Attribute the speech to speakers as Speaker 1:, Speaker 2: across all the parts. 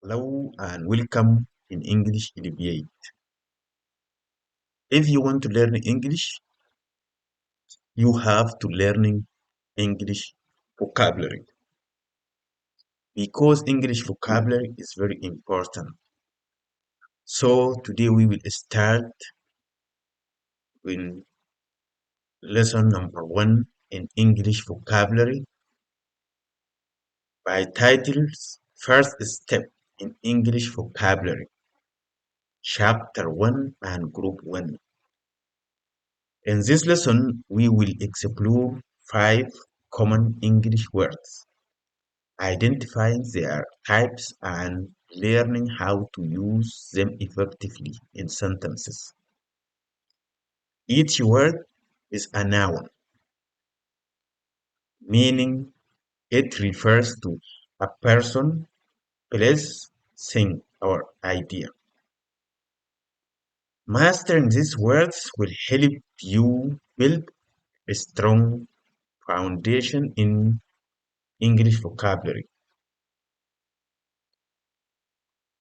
Speaker 1: Hello and welcome in English Alleviate. If you want to learn English, you have to learn English vocabulary because English vocabulary is very important. So today we will start with lesson number one in English vocabulary by titles First Step in English Vocabulary, Chapter 1 and Group 1. In this lesson, we will explore five common English words, identifying their types and learning how to use them effectively in sentences. Each word is a noun, meaning it refers to a person, place, thing, or idea. Mastering these words will help you build a strong foundation in English vocabulary.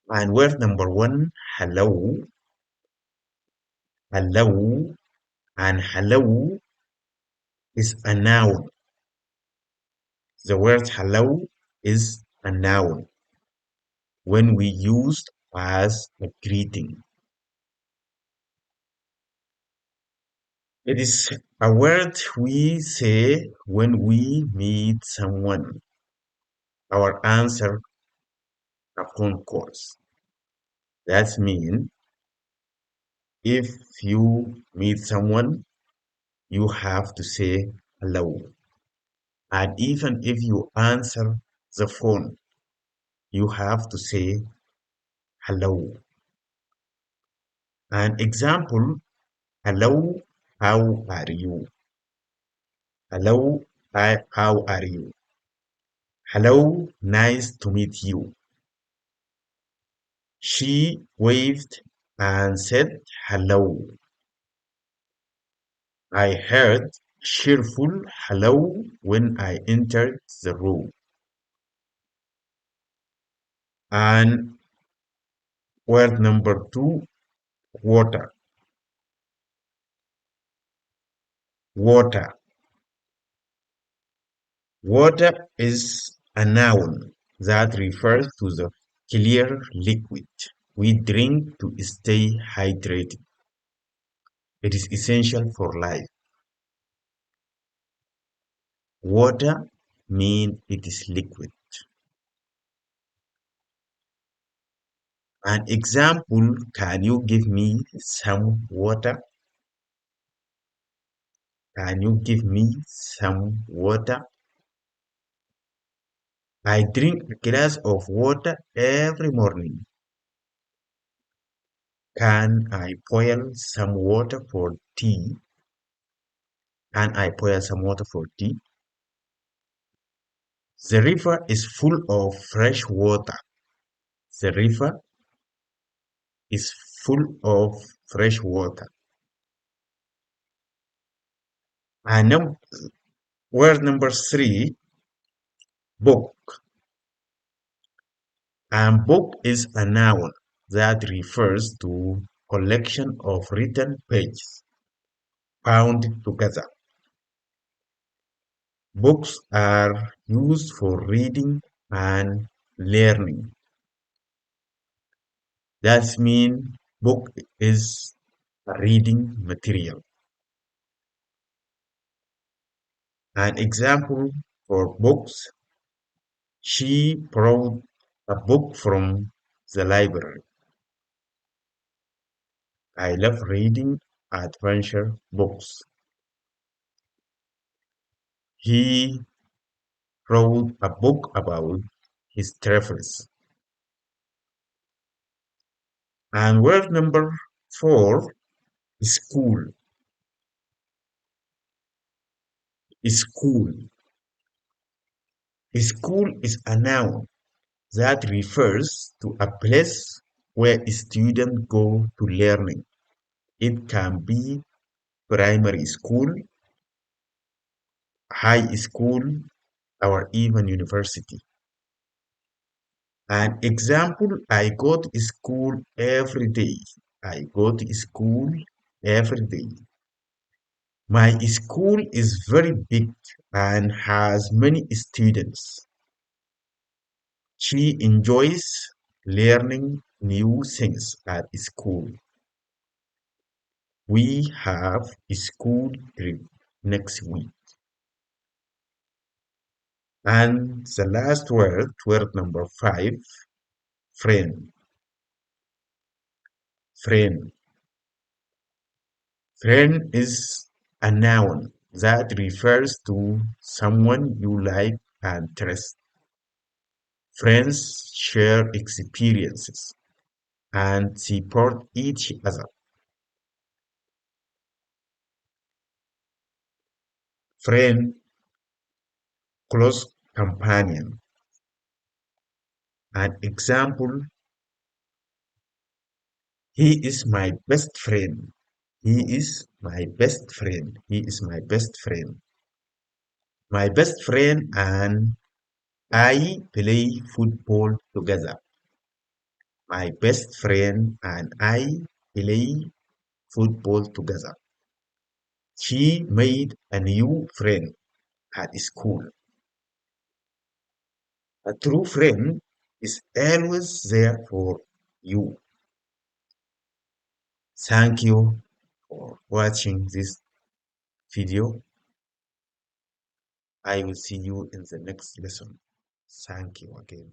Speaker 1: And word number one, hello, hello, and hello is a noun. The word hello is a noun when we used as a greeting. It is a word we say when we meet someone or answer a phone calls. That means if you meet someone, you have to say hello. And even if you answer the phone, you have to say hello. An example, hello, how are you? Hello, how are you? Hello, nice to meet you. She waved and said hello. I heard cheerful hello when I entered the room. And word number two, water. Water. Water is a noun that refers to the clear liquid we drink to stay hydrated. It is essential for life. Water means it is liquid. An example, can you give me some water? Can you give me some water? I drink a glass of water every morning. Can I boil some water for tea? Can I boil some water for tea? The river is full of fresh water. The river is full of fresh water. And word number three, book. And book is a noun that refers to collection of written pages bound together. Books are used for reading and learning. That means book is a reading material. An example for books, she borrowed a book from the library. I love reading adventure books. He wrote a book about his travels. And word number four, school. School. School is a noun that refers to a place where students go to learning. It can be primary school, high school, or even university. An example, I go to school every day. I go to school every day. My school is very big and has many students. She enjoys learning new things at school. We have a school trip next week. And the last word, word number five, friend. Friend. Friend is a noun that refers to someone you like and trust. Friends share experiences and support each other. Friend, close companion. An example, he is my best friend. He is my best friend. He is my best friend. My best friend and I play football together. My best friend and I play football together. She made a new friend at school. A true friend is always there for you. Thank you for watching this video. I will see you in the next lesson. Thank you again.